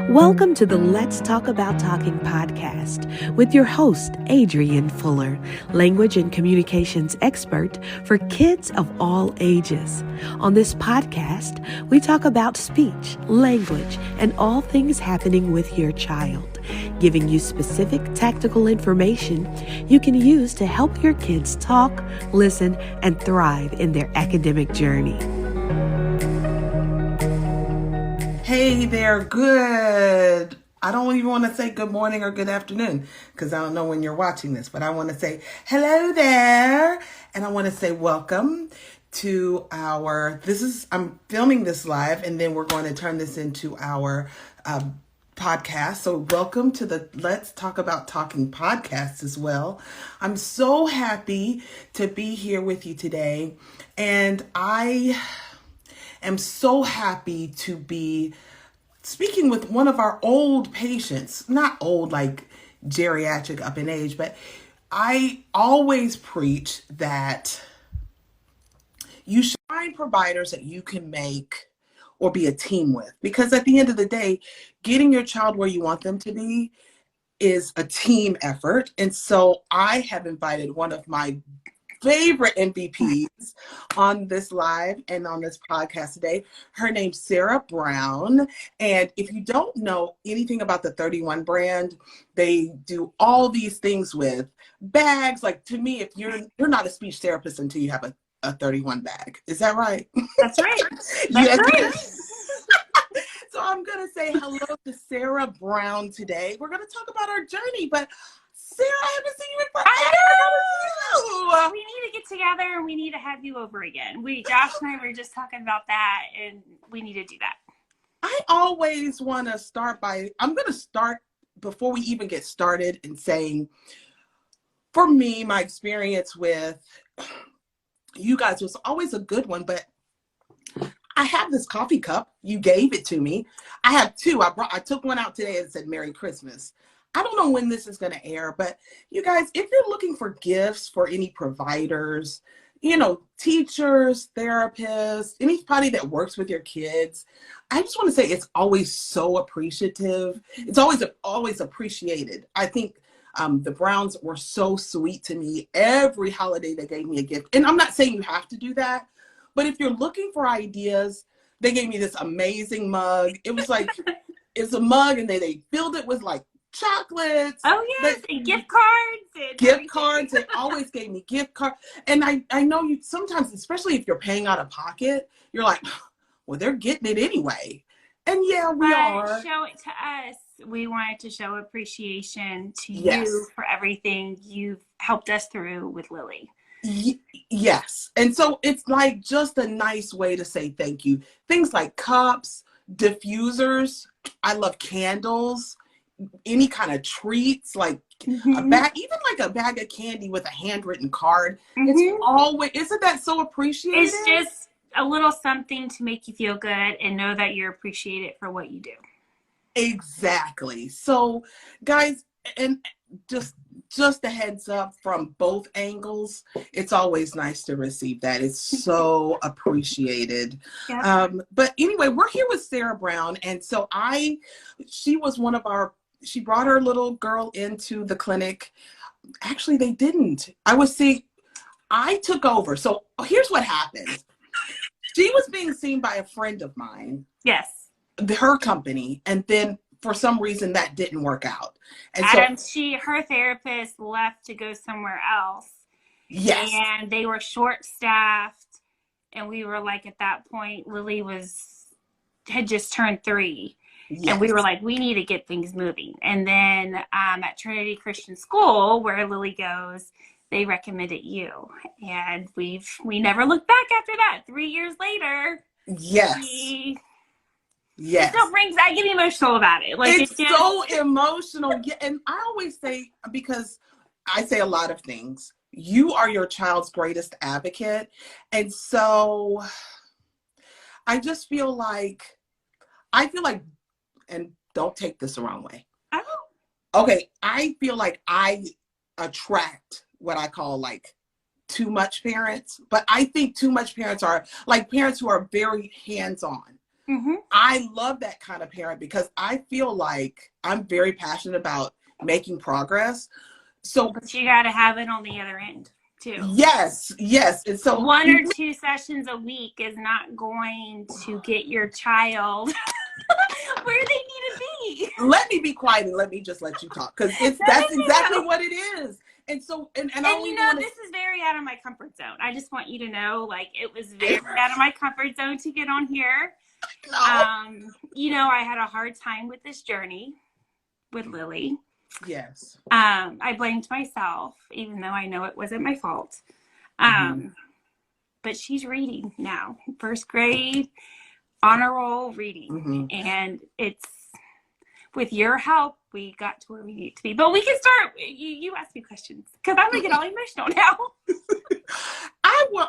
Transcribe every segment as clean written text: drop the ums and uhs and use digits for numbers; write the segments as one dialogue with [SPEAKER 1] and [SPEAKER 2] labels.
[SPEAKER 1] Welcome to the Let's Talk About Talking podcast with your host, Adrienne Fuller, language and communications expert for kids of all ages. On this podcast, we talk about speech, language, and all things happening with your child, giving you specific tactical information you can use to help your kids talk, listen, and thrive in their academic journey.
[SPEAKER 2] Hey there, good. I don't even want to say good morning or good afternoon because I don't know when you're watching this, but I want to say hello there. And I want to say welcome to I'm filming this live and then we're going to turn this into our podcast. So welcome to the Let's Talk About Talking podcast as well. I'm so happy to be here with you today. And I am so happy to be speaking with one of our old patients, not old like geriatric up in age, but I always preach that you should find providers that you can make or be a team with, because at the end of the day, getting your child where you want them to be is a team effort. And so I have invited one of my favorite MVPs on this live and on this podcast today. Her name's Sarah Brown. And if you don't know anything about the 31 brand, they do all these things with bags. Like, to me, if you're not a speech therapist until you have a 31 bag. Is that right?
[SPEAKER 3] That's right.
[SPEAKER 2] Yes. Right. So I'm going to say hello to Sarah Brown today. We're going to talk about our journey, but Sarah, I haven't seen you in forever.
[SPEAKER 3] I know. We need to get together. We need to have you over again. Josh and I were just talking about that, and we need to do that.
[SPEAKER 2] I always want to I'm going to start before we even get started and saying, for me, my experience with you guys was always a good one, but I have this coffee cup. You gave it to me. I have two. I took one out today and said Merry Christmas. I don't know when this is going to air, but you guys, if you're looking for gifts for any providers, teachers, therapists, anybody that works with your kids, I just want to say it's always so appreciative. It's always appreciated. I think the Browns were so sweet to me. Every holiday they gave me a gift. And I'm not saying you have to do that, but if you're looking for ideas, they gave me this amazing mug. It was like, it's a mug and they filled it with like chocolates.
[SPEAKER 3] Oh yes, and gift cards.
[SPEAKER 2] Gift cards. They always gave me gift cards. And I know you sometimes, especially if you're paying out of pocket, you're like, well, they're getting it anyway. And yeah, we are.
[SPEAKER 3] Show it to us. We wanted to show appreciation to
[SPEAKER 2] Yes.
[SPEAKER 3] you for everything you've helped us through with Lily.
[SPEAKER 2] Yes. And so it's like just a nice way to say thank you. Things like cups, diffusers. I love candles. Any kind of treats, like a bag, even like a bag of candy with a handwritten card. It's always, isn't that so appreciated?
[SPEAKER 3] It's just a little something to make you feel good and know that you're appreciated for what you do.
[SPEAKER 2] Exactly. So guys, and just a heads up from both angles, it's always nice to receive that. It's so appreciated.
[SPEAKER 3] Yeah.
[SPEAKER 2] But anyway, we're here with Sarah Brown. And so she was she brought her little girl into the clinic. Actually, they didn't. I took over. So here's what happened. She was being seen by a friend of mine.
[SPEAKER 3] Yes.
[SPEAKER 2] Her company. And then for some reason that didn't work out. And
[SPEAKER 3] her therapist left to go somewhere else.
[SPEAKER 2] Yes.
[SPEAKER 3] And they were short-staffed. And we were like, at that point, Lily had just turned 3. Yes. And we were like, we need to get things moving. And then at Trinity Christian School, where Lily goes, they recommended you. And we never looked back after that. 3 years later.
[SPEAKER 2] Yes. Yes.
[SPEAKER 3] I get emotional about it. Like,
[SPEAKER 2] it's so emotional. Yeah, and I always say, because I say a lot of things, you are your child's greatest advocate. And so I just feel like, and don't take this the wrong way.
[SPEAKER 3] Oh.
[SPEAKER 2] Okay, I feel like I attract what I call like too much parents, but I think too much parents are like parents who are very hands-on. I love that kind of parent because I feel like I'm very passionate about making progress. So
[SPEAKER 3] but you got to have it on the other end too.
[SPEAKER 2] Yes. And so
[SPEAKER 3] 1 or 2 sessions a week is not going to get your child where they need to be.
[SPEAKER 2] Let me be quiet and let me just let you talk, because that's exactly what it is. And so, and
[SPEAKER 3] you know, this is very out of my comfort zone. I just want you to know, like, it was very out of my comfort zone to get on here. You know, I had a hard time with this journey with Lily.
[SPEAKER 2] Yes.
[SPEAKER 3] I blamed myself, even though I know it wasn't my fault. But she's reading now, 1st grade, honor roll reading. And it's, with your help, we got to where we need to be. But we can start, you ask me questions, because I'm going to get all emotional now.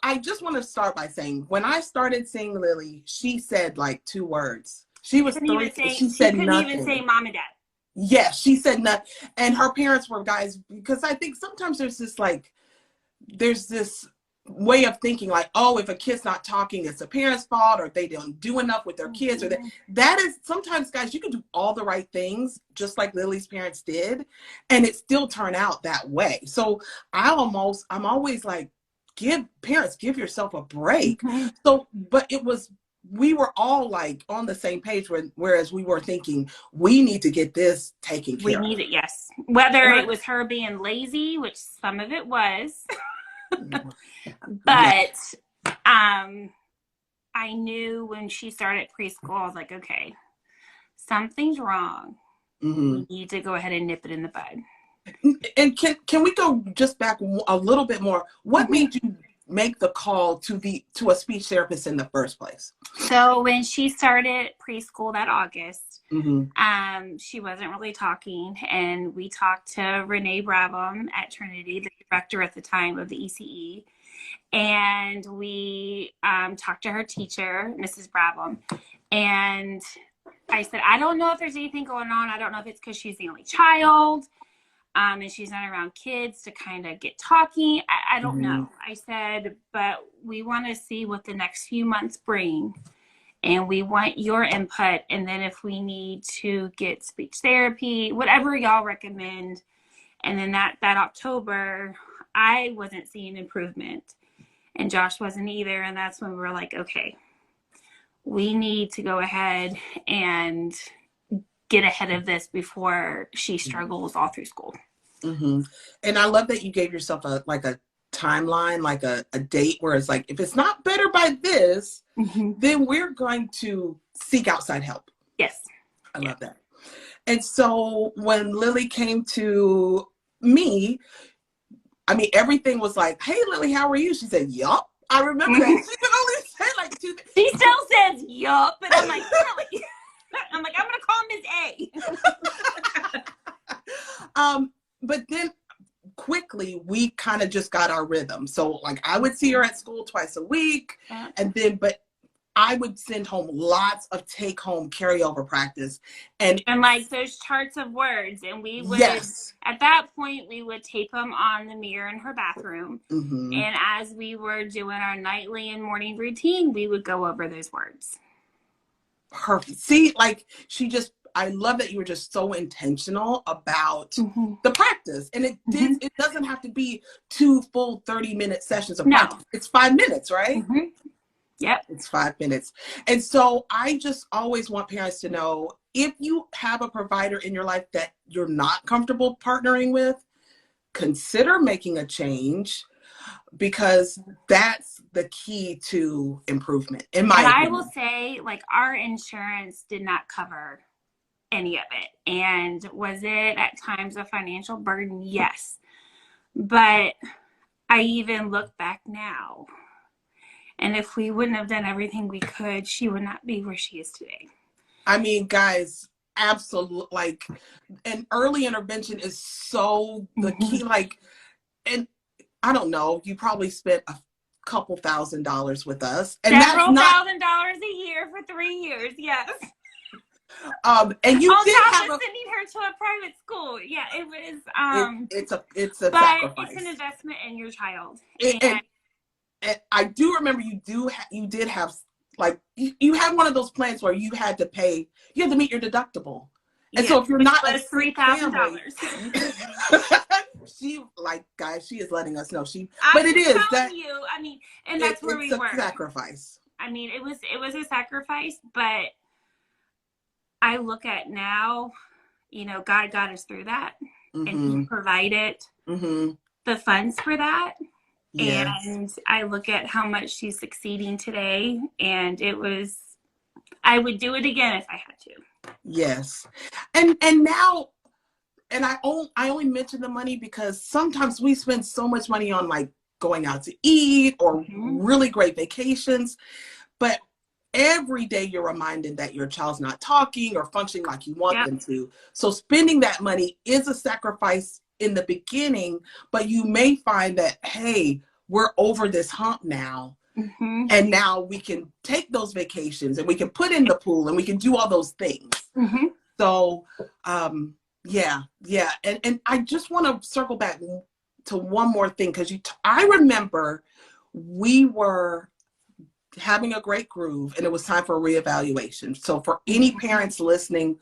[SPEAKER 2] I just want to start by saying, when I started seeing Lily, she said like 2 words. She was 3. She said
[SPEAKER 3] couldn't
[SPEAKER 2] nothing.
[SPEAKER 3] even say mom and dad.
[SPEAKER 2] Yes, she said nothing. And her parents were guys, because I think sometimes there's this way of thinking like, oh, if a kid's not talking, it's a parent's fault, or they don't do enough with their kids, or that is sometimes, guys, you can do all the right things just like Lily's parents did, and it still turn out that way. So I'm always like, give yourself a break. So, but we were all like on the same page, whereas we were thinking we need to get this taken care of.
[SPEAKER 3] We need it, yes. Whether it was her being lazy, which some of it was, but I knew when she started preschool, I was like, okay, something's wrong. We need to go ahead and nip it in the bud.
[SPEAKER 2] And can we go just back a little bit more? What made you make the call to a speech therapist in the first place?
[SPEAKER 3] So when she started preschool that August, she wasn't really talking, and we talked to Renee Brabham at Trinity, the director at the time of the ECE, and we talked to her teacher, Mrs. Brabham, and I said, I don't know if there's anything going on. I don't know if it's because she's the only child, and she's not around kids to kind of get talking. I don't know. I said, but we want to see what the next few months bring, and we want your input. And then if we need to get speech therapy, whatever y'all recommend. And then that October, I wasn't seeing improvement, and Josh wasn't either. And that's when we were like, okay, we need to go ahead and get ahead of this before she struggles all through school.
[SPEAKER 2] And I love that you gave yourself a timeline, like a date, where it's like, if it's not better by this, then we're going to seek outside help.
[SPEAKER 3] Yes.
[SPEAKER 2] I love that. And so when Lily came to me, I mean, everything was like, hey, Lily, how are you? She said, yup. I remember that. She could only say like 2 things.
[SPEAKER 3] She still says yup, and I'm like, really? I'm like, I'm going to call Ms. A.
[SPEAKER 2] But then quickly we kind of just got our rhythm. So like I would see her at school twice a week, but I would send home lots of take home carryover practice and
[SPEAKER 3] like those charts of words. And we would, at that point, we would tape them on the mirror in her bathroom. And as we were doing our nightly and morning routine, we would go over those words.
[SPEAKER 2] Perfect. See, like I love that you were just so intentional about the practice. And it doesn't have to be 2 full 30-minute sessions of practice. It's 5 minutes, right?
[SPEAKER 3] Yep.
[SPEAKER 2] It's 5 minutes. And so I just always want parents to know, if you have a provider in your life that you're not comfortable partnering with, consider making a change, because that's the key to improvement, in my opinion.
[SPEAKER 3] I will say, like, our insurance did not cover any of it. And was it at times a financial burden? Yes. But I even look back now, and if we wouldn't have done everything we could, she would not be where she is today.
[SPEAKER 2] I mean, guys, absolutely. Like, an early intervention is so the key. Like, and I don't know, you probably spent a couple $1,000s with us, and
[SPEAKER 3] several $1,000 a year for 3 years. Yes.
[SPEAKER 2] And you
[SPEAKER 3] on
[SPEAKER 2] did
[SPEAKER 3] top
[SPEAKER 2] have
[SPEAKER 3] of sending her to a private school. Yeah, it was.
[SPEAKER 2] It's a
[SPEAKER 3] but
[SPEAKER 2] sacrifice.
[SPEAKER 3] It's an investment in your child.
[SPEAKER 2] And I do remember you did have like you had one of those plans where you had to meet your deductible. And
[SPEAKER 3] Yeah,
[SPEAKER 2] so if you're not a
[SPEAKER 3] was
[SPEAKER 2] sick family,
[SPEAKER 3] $3,000.
[SPEAKER 2] she, like, guys, she is letting us know
[SPEAKER 3] I'm
[SPEAKER 2] but it
[SPEAKER 3] just
[SPEAKER 2] is
[SPEAKER 3] telling
[SPEAKER 2] that
[SPEAKER 3] you. I mean, and that's where
[SPEAKER 2] it's
[SPEAKER 3] we
[SPEAKER 2] a
[SPEAKER 3] were.
[SPEAKER 2] sacrifice.
[SPEAKER 3] I mean, it was a sacrifice, but I look at now, you know, God got us through that, and He provided the funds for that.
[SPEAKER 2] Yes.
[SPEAKER 3] And I look at how much she's succeeding today, and I would do it again if I had to.
[SPEAKER 2] Yes. And now, and I only mention the money because sometimes we spend so much money on like going out to eat or really great vacations, but every day you're reminded that your child's not talking or functioning like you want them to. So spending that money is a sacrifice in the beginning, but you may find that, hey, we're over this hump now. And now we can take those vacations and we can put in the pool and we can do all those things. So, yeah. And I just want to circle back to one more thing, because I remember we were having a great groove and it was time for a reevaluation. So for any parents listening,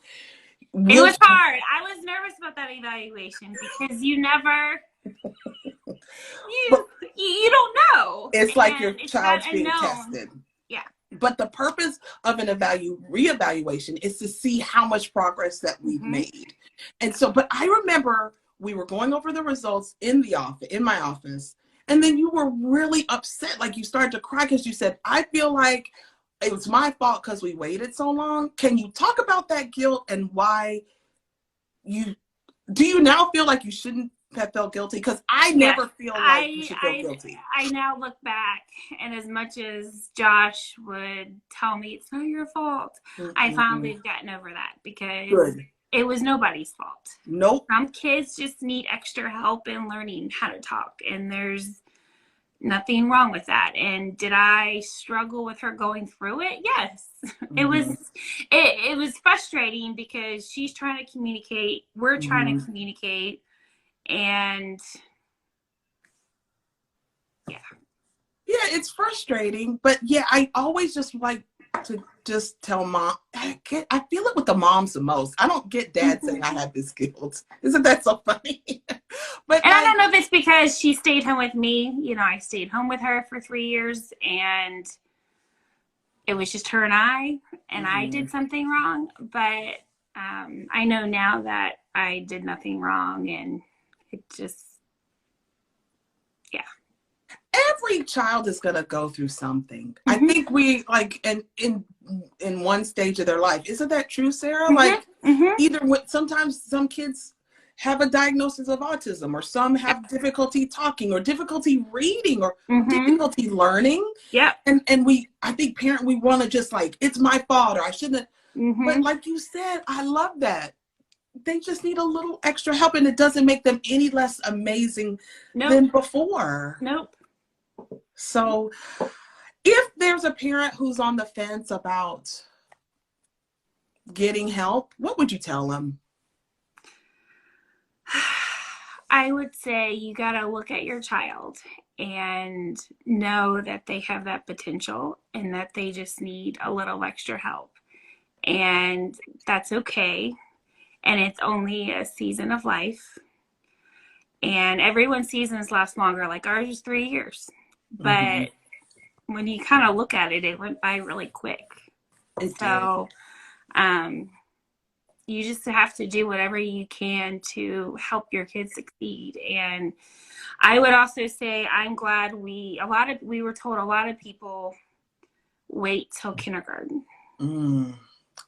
[SPEAKER 3] it was hard. I was nervous about that evaluation because you never, you don't know.
[SPEAKER 2] It's like your child's being tested.
[SPEAKER 3] Yeah.
[SPEAKER 2] But the purpose of an reevaluation is to see how much progress that we've made. And so, but I remember we were going over the results in my office, and then you were really upset. Like you started to cry because you said, I feel like it was my fault because we waited so long. Can you talk about that guilt and why do you now feel like you shouldn't have felt guilty? Because I never feel like you should feel guilty.
[SPEAKER 3] I now look back, and as much as Josh would tell me it's not your fault, I finally have gotten over that because it was nobody's fault.
[SPEAKER 2] Nope.
[SPEAKER 3] Some kids just need extra help in learning how to talk, and there's nothing wrong with that. And did I struggle with her going through it? Yes. It was frustrating because she's trying to communicate, we're trying to communicate, and yeah, it's
[SPEAKER 2] frustrating. But yeah, I always just like to just tell mom, I feel it with the moms the most. I don't get dad saying I have this guilt. Isn't that so funny? But
[SPEAKER 3] I don't know if it's because she stayed home with me. You know, I stayed home with her for 3 years, and it was just her and I did something wrong. But I know now that I did nothing wrong, and it just,
[SPEAKER 2] every child is going to go through something. I think we in one stage of their life. Isn't that true, Sarah? Sometimes some kids have a diagnosis of autism, or some have difficulty talking or difficulty reading or difficulty learning. Yeah. And I think we want to just like, it's my fault or I shouldn't. But like you said, I love that. They just need a little extra help, and it doesn't make them any less amazing than before.
[SPEAKER 3] Nope.
[SPEAKER 2] So if there's a parent who's on the fence about getting help, what would you tell them?
[SPEAKER 3] I would say you got to look at your child and know that they have that potential and that they just need a little extra help. And that's okay. And it's only a season of life. And everyone's seasons last longer. Like ours is 3 years. But when you kind of look at it, it went by really quick. So you just have to do whatever you can to help your kids succeed. And I would also say I'm glad we were told a lot of people wait till kindergarten.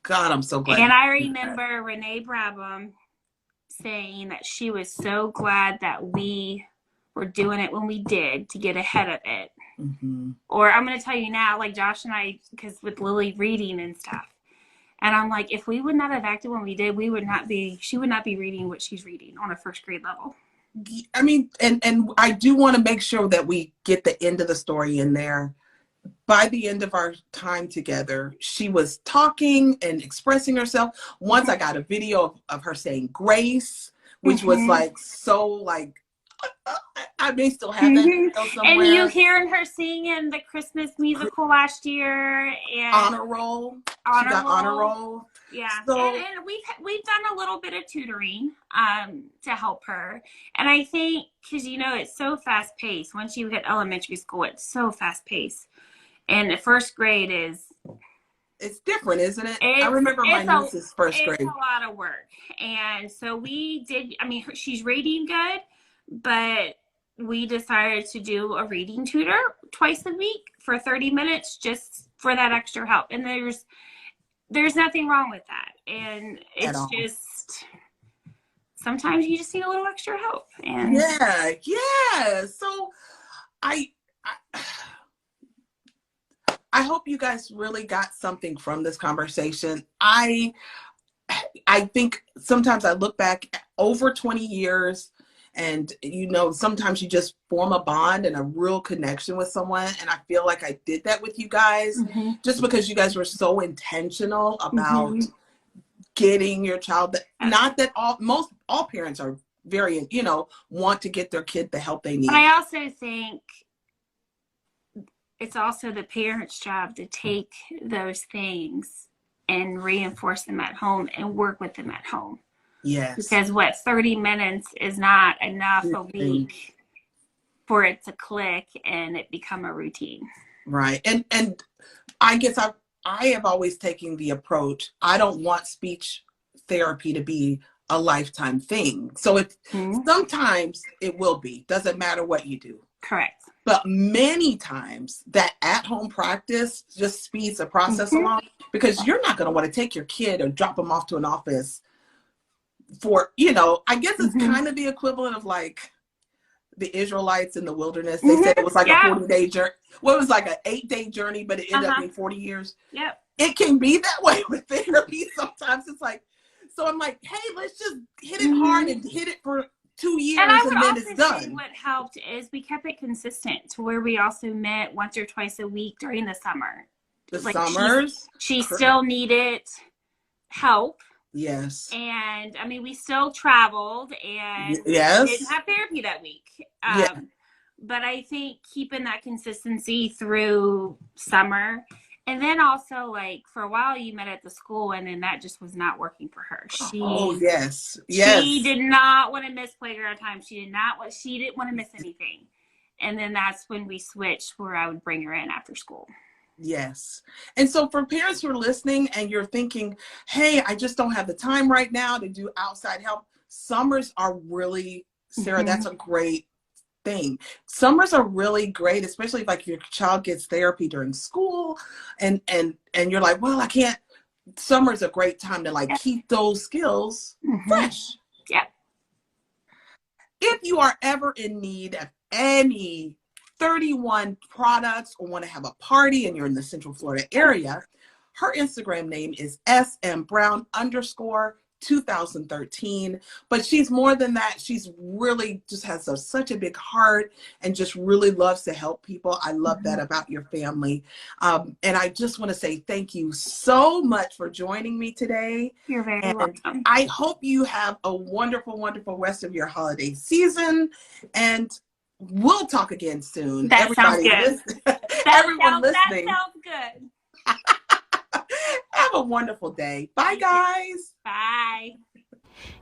[SPEAKER 2] God, I'm so glad.
[SPEAKER 3] And I remember Renee Brabham saying that she was so glad that we were doing it when we did to get ahead of it. Or I'm going to tell you now, like Josh and I, because with Lily reading and stuff. And I'm like, if we would not have acted when we did, she would not be reading what she's reading on a first grade level.
[SPEAKER 2] I mean, and I do want to make sure that we get the end of the story in there. By the end of our time together, she was talking and expressing herself. Once I got a video of her saying grace, which was like, so like, I may still have that video somewhere.
[SPEAKER 3] And you hearing her sing in the Christmas musical last year, and
[SPEAKER 2] honor roll. She got honor roll.
[SPEAKER 3] Yeah,
[SPEAKER 2] so,
[SPEAKER 3] and we've done a little bit of tutoring to help her, and I think because it's so fast paced. Once you hit elementary school, it's so fast paced, and the first grade
[SPEAKER 2] it's different, isn't it? I remember my niece's first grade.
[SPEAKER 3] It's a lot of work, and so we did. I mean, she's reading good, but we decided to do a reading tutor twice a week for 30 minutes, just for that extra help, and there's nothing wrong with that. And it's just, sometimes you just need a little extra help. And
[SPEAKER 2] yeah. So I hope you guys really got something from this conversation. I think sometimes I look back over 20 years and, sometimes you just form a bond and a real connection with someone. And I feel like I did that with you guys, just because you guys were so intentional about getting your child. Not that all parents are very, want to get their kid the help they need.
[SPEAKER 3] But I also think it's also the parent's job to take those things and reinforce them at home and work with them at home.
[SPEAKER 2] Yes.
[SPEAKER 3] Because 30 minutes is not enough a week for it to click and it become a routine.
[SPEAKER 2] Right. And I guess I have always taken the approach, I don't want speech therapy to be a lifetime thing. So sometimes it will be, doesn't matter what you do.
[SPEAKER 3] Correct.
[SPEAKER 2] But many times that at-home practice just speeds the process along, because you're not going to want to take your kid or drop them off to an office for, I guess it's kind of the equivalent of like the Israelites in the wilderness. They said it was like a 40-day journey. Well, it was like an 8-day journey, but it ended up being 40 years.
[SPEAKER 3] Yep.
[SPEAKER 2] It can be that way with therapy. Sometimes it's like, so I'm like, hey, let's just hit it hard and hit it for 2 years and then it's done.
[SPEAKER 3] What helped is we kept it consistent to where we also met once or twice a week during the summer.
[SPEAKER 2] Summers?
[SPEAKER 3] She still needed help.
[SPEAKER 2] Yes.
[SPEAKER 3] And I mean, we still traveled and didn't have therapy that week. But I think keeping that consistency through summer, and then also like for a while you met at the school and then that just was not working for her.
[SPEAKER 2] Yes.
[SPEAKER 3] She did not want to miss playground time. She didn't want to miss anything. And then that's when we switched where I would bring her in after school.
[SPEAKER 2] Yes. And so for parents who are listening and you're thinking, hey, I just don't have the time right now to do outside help. Summers are really, Sarah, that's a great thing. Summers are really great, especially if your child gets therapy during school and you're like, well, I can't. Summer's a great time to keep those skills fresh.
[SPEAKER 3] Yeah.
[SPEAKER 2] If you are ever in need of any 31 products or want to have a party and you're in the Central Florida area, her Instagram name is smbrown_2013. But she's more than that. She's really just has such a big heart and just really loves to help people. I love that about your family. And I just want to say thank you so much for joining me today.
[SPEAKER 3] You're very welcome.
[SPEAKER 2] I hope you have a wonderful, wonderful rest of your holiday season. And we'll talk again soon.
[SPEAKER 3] That sounds good.
[SPEAKER 2] Everyone listening.
[SPEAKER 3] That sounds good.
[SPEAKER 2] Have a wonderful day. Bye, guys.
[SPEAKER 3] Bye.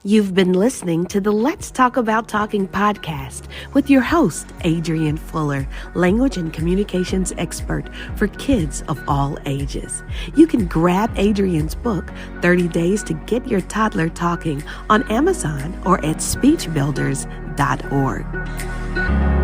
[SPEAKER 1] You've been listening to the Let's Talk About Talking podcast with your host, Adrienne Fuller, language and communications expert for kids of all ages. You can grab Adrienne's book, 30 Days to Get Your Toddler Talking, on Amazon or at speechbuilders.org.